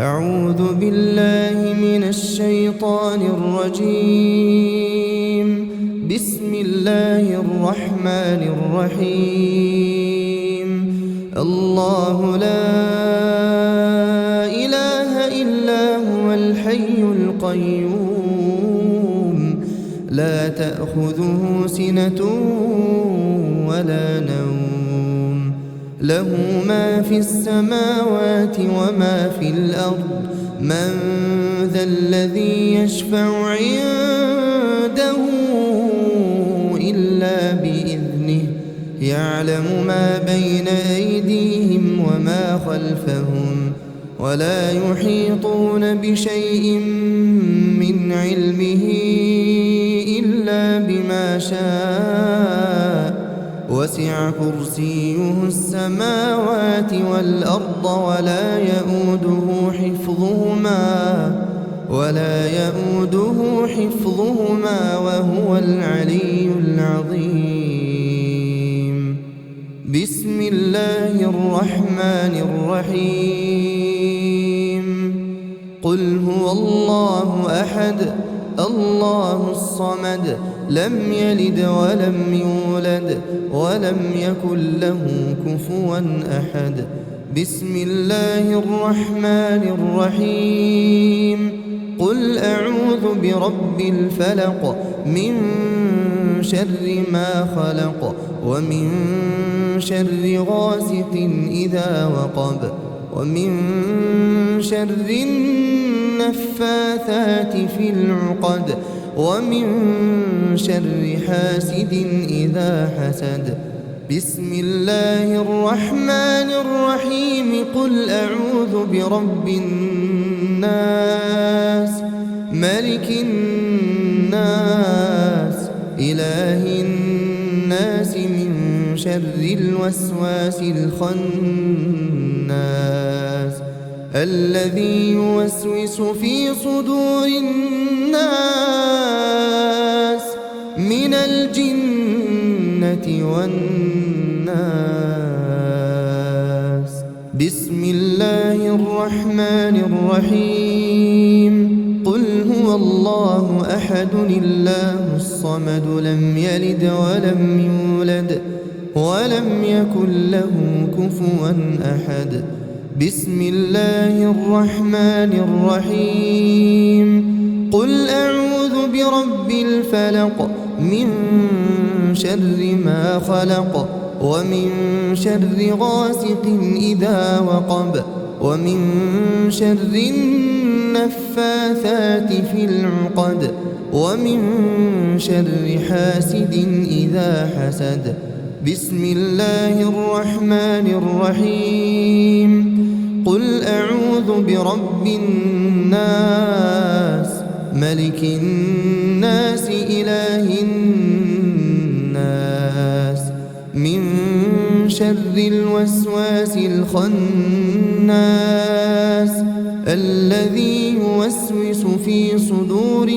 أعوذ بالله من الشيطان الرجيم. بسم الله الرحمن الرحيم. الله لا إله إلا هو الحي القيوم لا تأخذه سنة ولا نوم له ما في السماوات وما في الأرض من ذا الذي يشفع عنده إلا بإذنه يعلم ما بين أيديهم وما خلفهم ولا يحيطون بشيء من علمه إلا بما شاء وسع كرسيه السماوات والأرض ولا يؤوده حفظهما وهو العلي العظيم. بسم الله الرحمن الرحيم. قل هو الله أحد الله الصمد لم يلد ولم يولد ولم يكن له كفوا أحد. بسم الله الرحمن الرحيم. قل أعوذ برب الفلق من شر ما خلق ومن شر غاسق إذا وقب ومن شر النفاثات في العقد ومن شر حاسد إذا حسد. بسم الله الرحمن الرحيم. قل أعوذ برب الناس ملك الناس إله الناس من شر الوسواس الخناس الذي يوسوس في صدور الناس من الجنة والناس. بسم الله الرحمن الرحيم. قل هو الله أحد الله الصمد لم يلد ولم يولد ولم يكن له كفوا أحد. بسم الله الرحمن الرحيم. قل أعوذ برب الفلق من شر ما خلق ومن شر غاسق إذا وقب ومن شر النفاثات في العقد ومن شر حاسد إذا حسد. بسم الله الرحمن الرحيم. قل أعوذ برب الناس ملك الناس إله الناس من شر الوسواس الخناس الذي يوسوس في صدور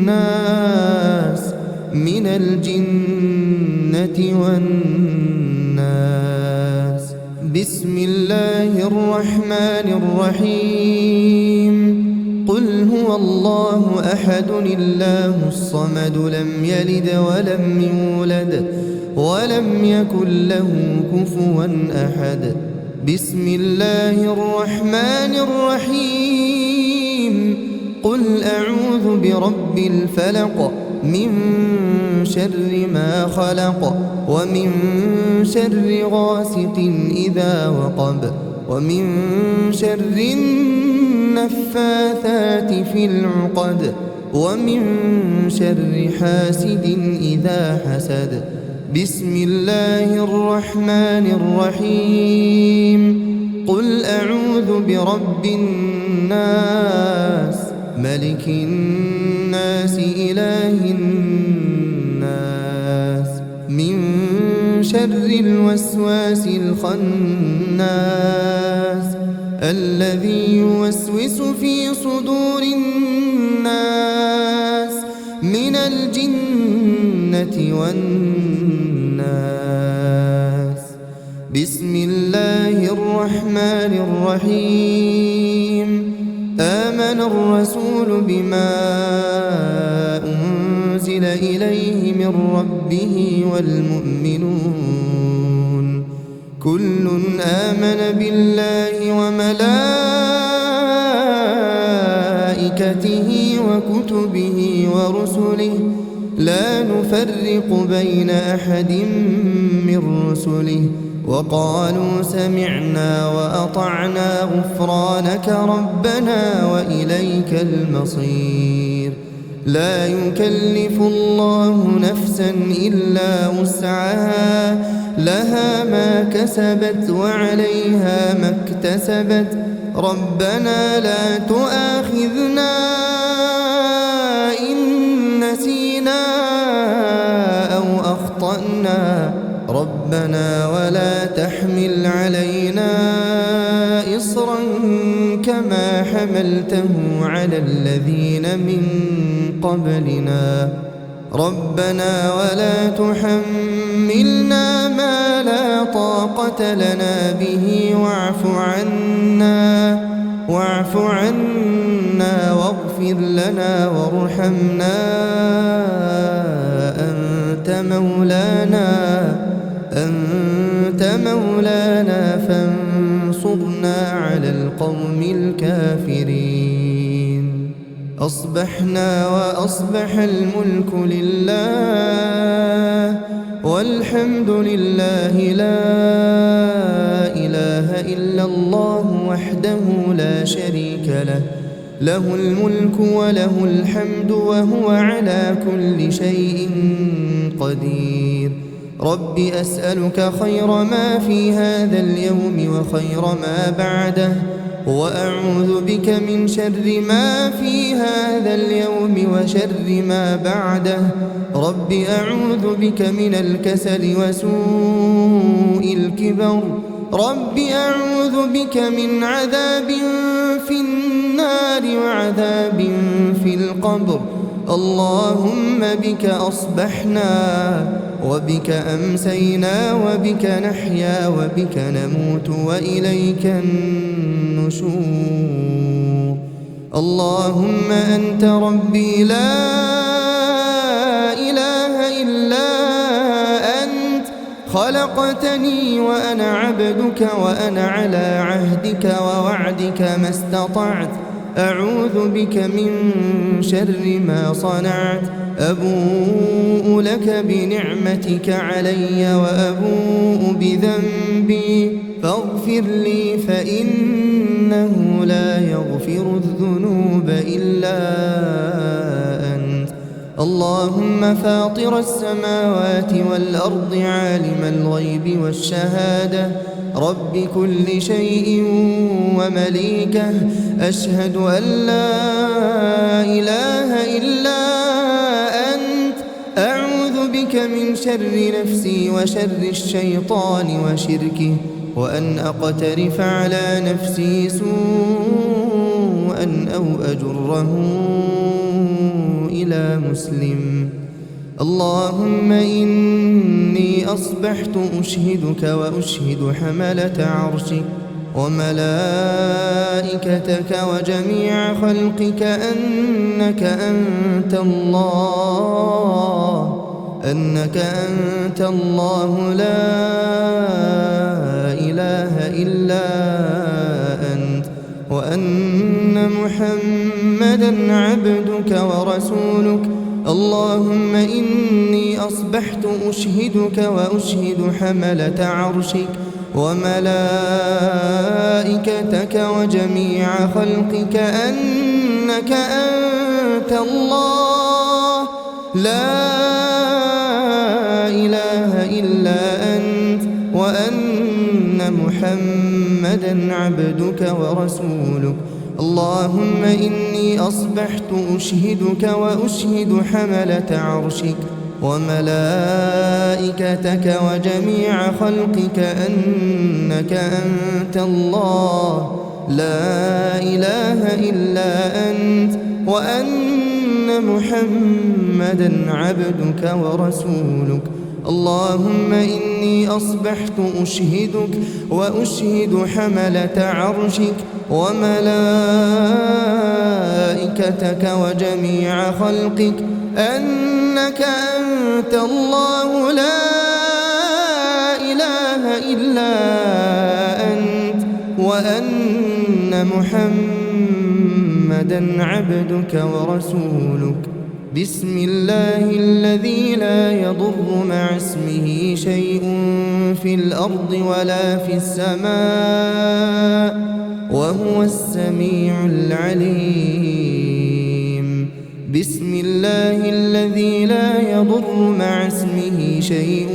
الناس من الجنة والناس. بسم الله الرحمن الرحيم. قل هو الله أحد الله الصمد لم يلد ولم يولد ولم يكن له كفوا أحد. بسم الله الرحمن الرحيم. قل أعوذ برب الفلق من شر ما خلق ومن شر غاسق إذا وقب ومن شر النفاثات في العقد ومن شر حاسد إذا حسد. بسم الله الرحمن الرحيم. قل أعوذ برب الناس ملك الناس إله الناس من شر الوسواس الخناس الذي يوسوس في صدور الناس من الجنة والناس. بسم الله الرحمن الرحيم. الرسول بما أنزل إليه من ربه والمؤمنون كل آمن بالله وملائكته وكتبه ورسله لا نفرق بين أحد من رسله وقالوا سمعنا وأطعنا غفرانك ربنا وإليك المصير لا يكلف الله نفسا إلا وسعها لها ما كسبت وعليها ما اكتسبت ربنا لا تؤاخذنا إن نسينا أو أخطأنا ربنا ولا تحمل علينا إصرا كما حملته على الذين من قبلنا ربنا ولا تحملنا ما لا طاقة لنا به واعف عنا واغفر لنا وارحمنا أنت مولانا فانصرنا على القوم الكافرين أصبحنا وأصبح الملك لله والحمد لله لا إله إلا الله وحده لا شريك له له الملك وله الحمد وهو على كل شيء قدير رب أسألك خير ما في هذا اليوم وخير ما بعده وأعوذ بك من شر ما في هذا اليوم وشر ما بعده رب أعوذ بك من الكسل وسوء الكبر رب أعوذ بك من عذاب في النار وعذاب في القبر اللهم بك أصبحنا وبك أمسينا وبك نحيا وبك نموت وإليك النشور اللهم أنت ربي لا إله إلا أنت خلقتني وأنا عبدك وأنا على عهدك ووعدك ما استطعت أعوذ بك من شر ما صنعت أبوء لك بنعمتك علي وأبوء بذنبي فاغفر لي فإنه لا يغفر الذنوب إلا أنت اللهم فاطر السماوات والأرض عالم الغيب والشهادة رب كل شيء ومليكه أشهد أن لا إله إلا أنت أعوذ بك من شر نفسي وشر الشيطان وشركه وأن أقترف على نفسي سوءا أو أجره إلى مسلم اللهم إني أصبحت أشهدك وأشهد حملة عرشك وملائكتك وجميع خلقك أنك أنت الله لا إله إلا أنت وأن محمدا عبدك ورسولك اللهم إني أصبحت أشهدك وأشهد حملة عرشك وملائكتك وجميع خلقك أنك أنت الله لا إله إلا أنت وأن محمدا عبدك ورسولك اللهم إني أصبحت أشهدك وأشهد حملة عرشك وملائكتك وجميع خلقك أنك أنت الله لا إله إلا أنت وأن محمدا عبدك ورسولك اللهم إني أصبحت أشهدك وأشهد حملة عرشك وملائكتك ملائكتك وجميع خلقك أنك أنت الله لا إله إلا أنت وأن محمدًا عبدك ورسولك. بسم الله الذي لا يضر مع اسمه شيء في الأرض ولا في السماء وهو السميع العليم. بسم الله الذي لا يضر مع اسمه شيء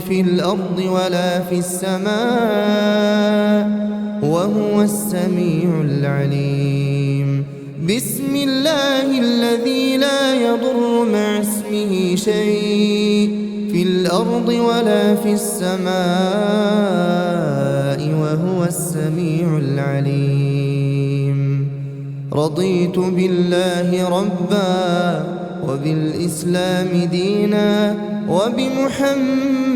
في الأرض ولا في السماء وهو السميع العليم. بسم الله الذي لا يضر مع اسمه شيء في الأرض ولا في السماء وهو السميع العليم. رضيت بالله ربا وبالإسلام دينا وبمحمد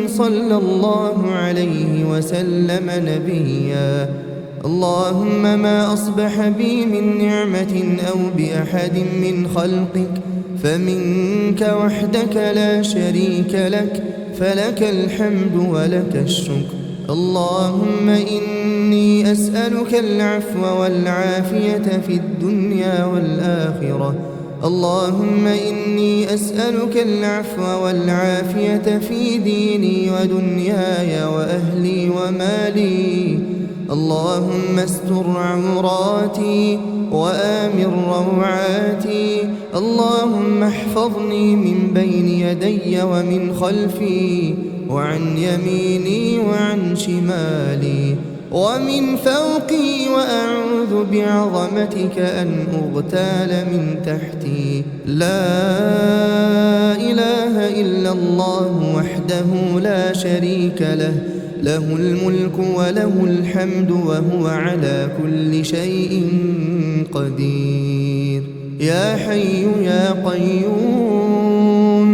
صلى الله عليه وسلم نبيا. اللهم ما أصبح بي من نعمة أو بأحد من خلقك فمنك وحدك لا شريك لك، فلك الحمد ولك الشكر. اللهم إني أسألك العفو والعافية في الدنيا والآخرة. اللهم إني أسألك العفو والعافية في ديني ودنياي وأهلي ومالي. اللهم استر عوراتي وآمن روعاتي. اللهم احفظني من بين يدي ومن خلفي وعن يميني وعن شمالي ومن فوقي، وأعوذ بعظمتك أن أغتال من تحتي. لا إله إلا الله وحده لا شريك له، له الملك وله الحمد وهو على كل شيء قدير. يا حي يا قيوم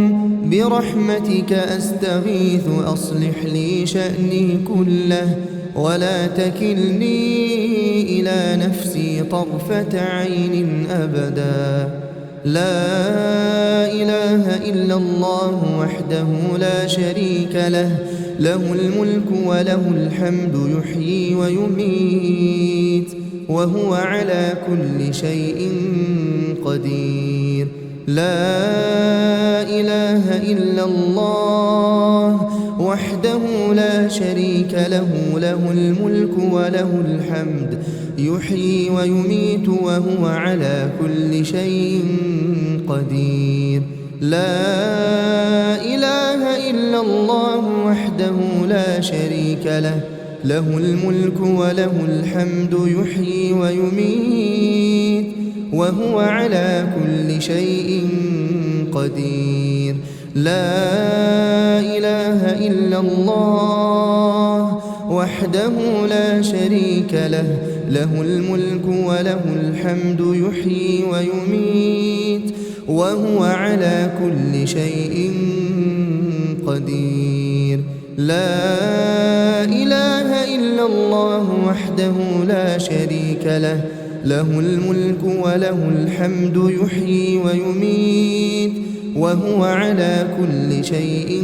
برحمتك أستغيث أصلح لي شأني كله ولا تكلني إلى نفسي طرفة عين أبدا. لا إله إلا الله وحده لا شريك له، له الملك وله الحمد يحيي ويميت وهو على كل شيء قدير. لا إله إلا الله وحده لا شريك له، له الملك وله الحمد يحيي ويميت وهو على كل شيء قدير. لا إله إلا الله وحده لا شريك له، له الملك وله الحمد يحيي ويميت وهو على كل شيء قدير. لا إله إلا الله وحده لا شريك له، له الملك وله الحمد يحيي ويميت وهو على كل شيء قدير. لا إله إلا الله وحده لا شريك له، له الملك وله الحمد يحيي ويميت وهو على كل شيء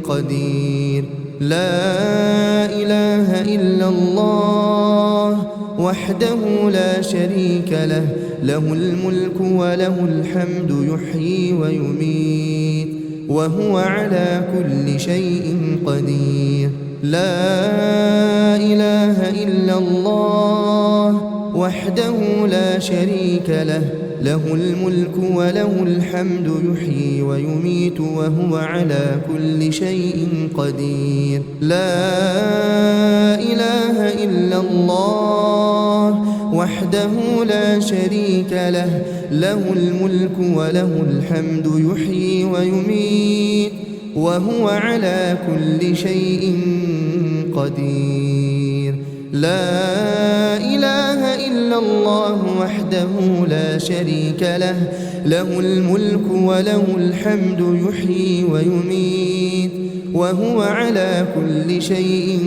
قدير. لا إله إلا الله وحده لا شريك له، له الملك وله الحمد يحيي ويميت وهو على كل شيء قدير. لا إله إلا الله وحده لا شريك له، له الملك وله الحمد يحيي ويميت وهو على كل شيء قدير. لا إله إلا الله وحده لا شريك له، له الملك وله الحمد يحيي ويميت وهو على كل شيء قدير. لا إله إلا الله وحده لا شريك له، له الملك وله الحمد يحيي ويميت وهو على كل شيء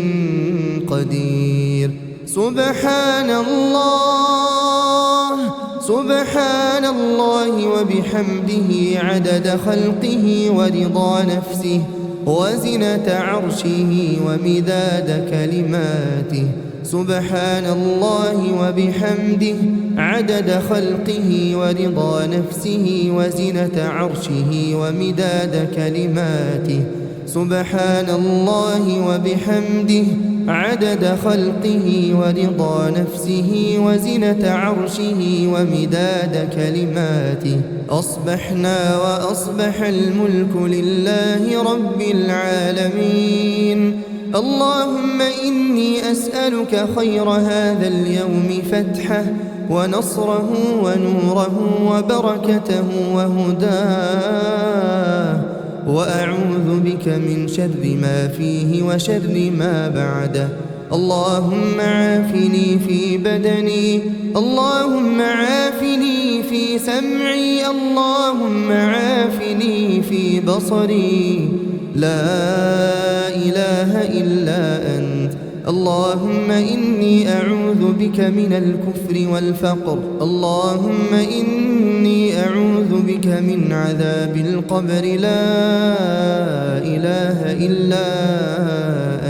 قدير. سبحان الله سبحان الله وبحمده عدد خلقه ورضا نفسه وزنة عرشه ومداد كلماته. سبحان الله وبحمده عدد خلقه ورضا نفسه وزنة عرشه ومداد كلماته. سبحان الله وبحمده عدد خلقه ورضا نفسه وزنة عرشه ومداد كلماته. أصبحنا وأصبح الملك لله رب العالمين. اللهم إني أسألك خير هذا اليوم فتحه ونصره ونوره وبركته وهداه، وأعوذ بك من شر ما فيه وشر ما بعده. اللهم عافني في بدني، اللهم عافني في سمعي، اللهم عافني في بصري. لا إله إلا أنت. اللهم إني أعوذ بك من الكفر والفقر. اللهم إني أعوذ بك من عذاب القبر. لا إله إلا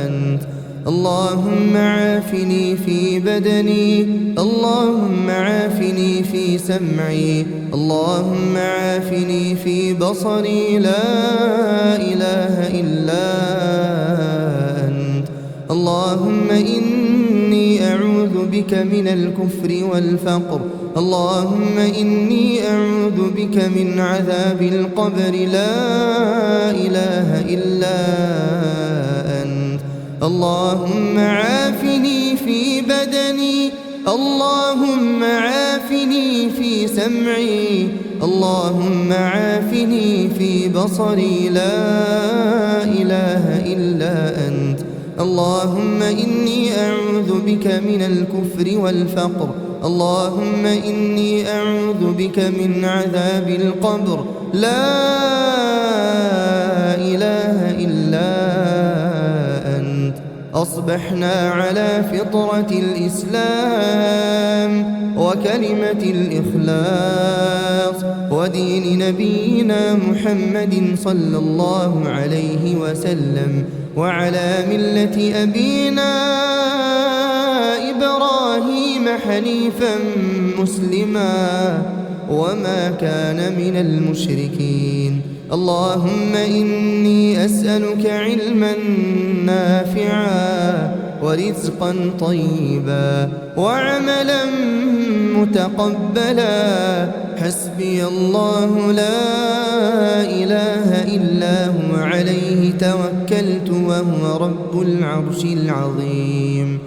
أنت. اللهم عافني في بدني، اللهم عافني في سمعي، اللهم عافني في بصري. لا إله إلا أنت. اللهم إني أعوذ بك من الكفر والفقر. اللهم إني أعوذ بك من عذاب القبر. لا إله إلا أنت. اللهم عافني في بدني، اللهم عافني في سمعي، اللهم عافني في بصري. لا إله إلا أنت. اللهم إني أعوذ بك من الكفر والفقر. اللهم إني أعوذ بك من عذاب القبر. لا إله إلا أنت. أصبحنا على فطرة الإسلام وكلمة الإخلاص ودين نبينا محمد صلى الله عليه وسلم، وعلى ملة أبينا إبراهيم حنيفا مسلما وما كان من المشركين. اللهم إني أسألك علما نافعا ورزقا طيبا وعملا متقبلا. حسبي الله لا إله إلا هو عليه توكلت وهو رب العرش العظيم.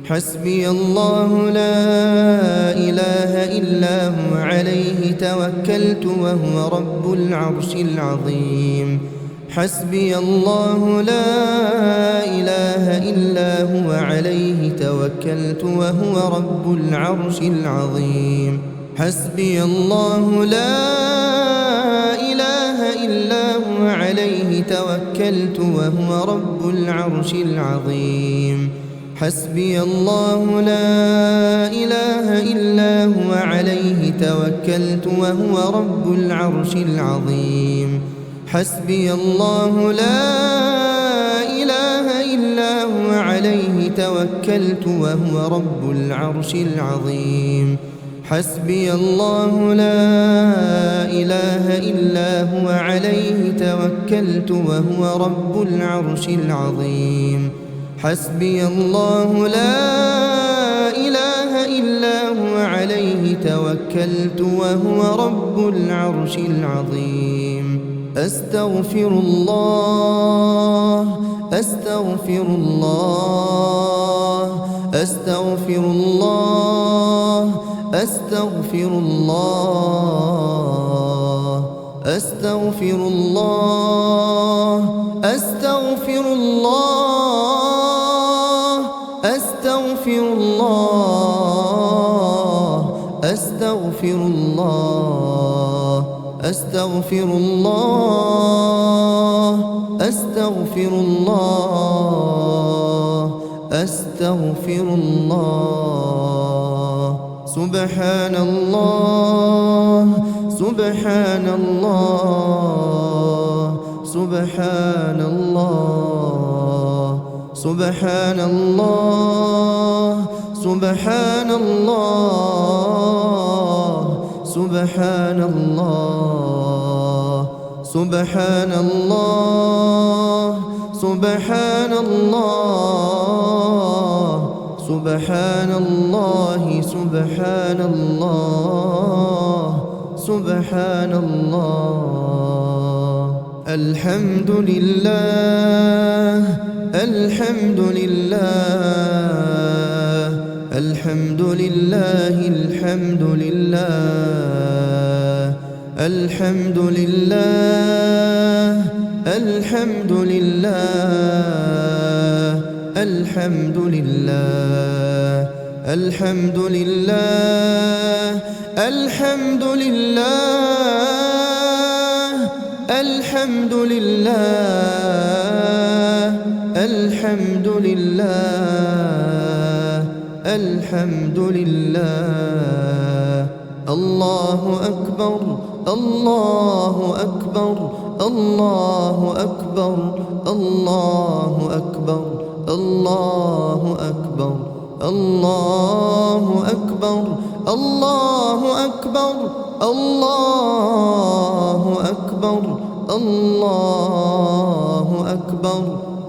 حسبي الله لا إله إلا هو عليه توكلت وهو رب العرش العظيم. حسبي الله لا إله إلا هو عليه توكلت وهو رب العرش العظيم. حسبي الله لا إله إلا هو عليه توكلت وهو رب العرش العظيم. حسبي الله لا إله إلا هو عليه توكلت وهو رب العرش العظيم. حسبي الله لا إله إلا هو عليه توكلت وهو رب العرش العظيم. حسبي الله لا إله إلا هو عليه توكلت وهو رب العرش العظيم. حسبي الله لا إله إلا هو عليه توكلت وهو رب العرش العظيم. أستغفر الله، أستغفر الله، أستغفر الله، أستغفر الله، أستغفر الله، أستغفر الله، أستغفر الله، أستغفر الله، أستغفر الله، أستغفر الله، أستغفر الله. سبحان الله سبحان الله سبحان الله سبحان الله سبحان الله سبحان الله سبحان الله سبحان الله سبحان الله سبحان الله سبحان الله الحمد لله الحمد لله الحمد لله الحمد لله الحمد لله الحمد لله الحمد لله الحمد لله الحمد لله الحمد لله الحمد لله الحمد لله الله أكبر الله أكبر الله أكبر الله أكبر الله أكبر الله أكبر الله أكبر الله أكبر الله أكبر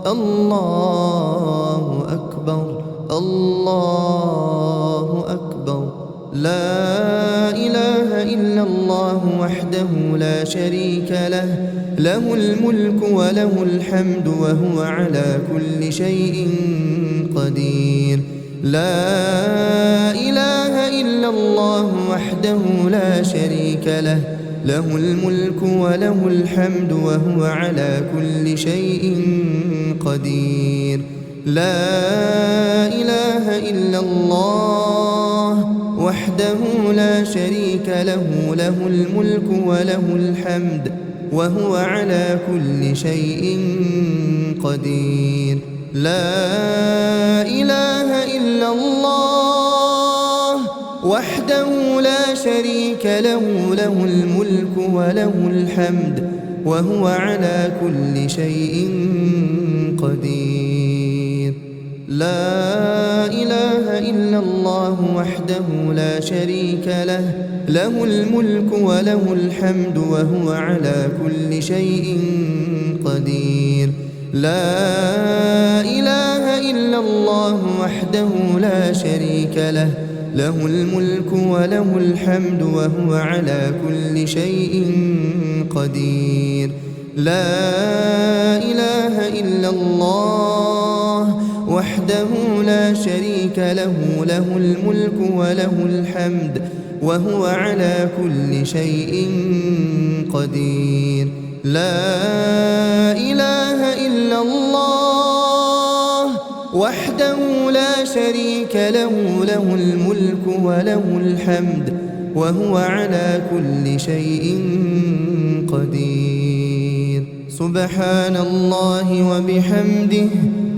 الله أكبر الله أكبر لا إله إلا الله وحده لا شريك له له الملك وله الحمد وهو على كل شيء قدير لا إله إلا الله وحده لا شريك له له الملك وله الحمد وهو على كل شيء قدير لا إله إلا الله وحده لا شريك له له الملك وله الحمد وهو على كل شيء قدير لا إله إلا الله وحده لا شريك له له الملك وله الحمد وهو على كل شيء قدير لا إله إلا الله وحده لا شريك له له الملك وله الحمد وهو على كل شيء قدير لا إله إلا الله وحده لا شريك له له الملك وله الحمد وهو على كل شيء قدير لا إله إلا الله وحده لا شريك له له الملك وله الحمد وهو على كل شيء قدير لا إله إلا الله وحده لا شريك له له الملك وله الحمد وهو على كل شيء قدير سبحان الله وبحمده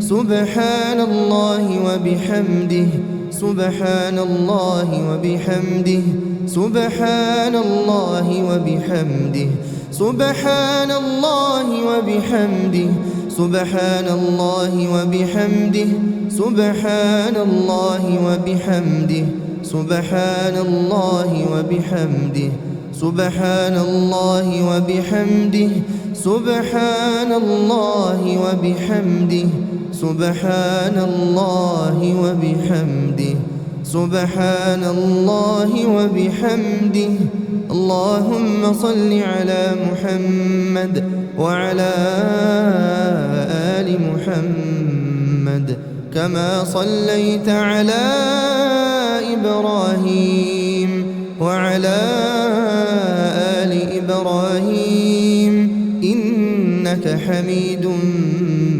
سبحان الله وبحمده سبحان الله وبحمده سبحان الله وبحمده سبحان الله وبحمده سبحان الله وبحمده سبحان الله وبحمده سبحان الله وبحمده سبحان الله وبحمده سبحان الله وبحمده سبحان الله وبحمده سبحان الله وبحمده اللهم صل على محمد وعلى آل محمد كما صليت على إبراهيم وعلى آل إبراهيم إنك حميد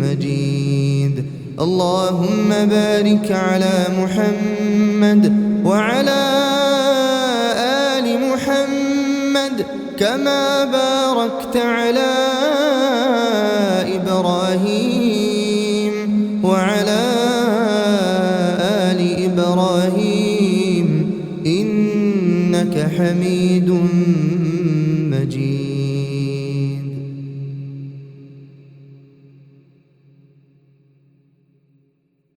مجيد اللهم بارك على محمد وعلى آل محمد كما باركت على إبراهيم وعلى آل إبراهيم إنك حميد مجيد.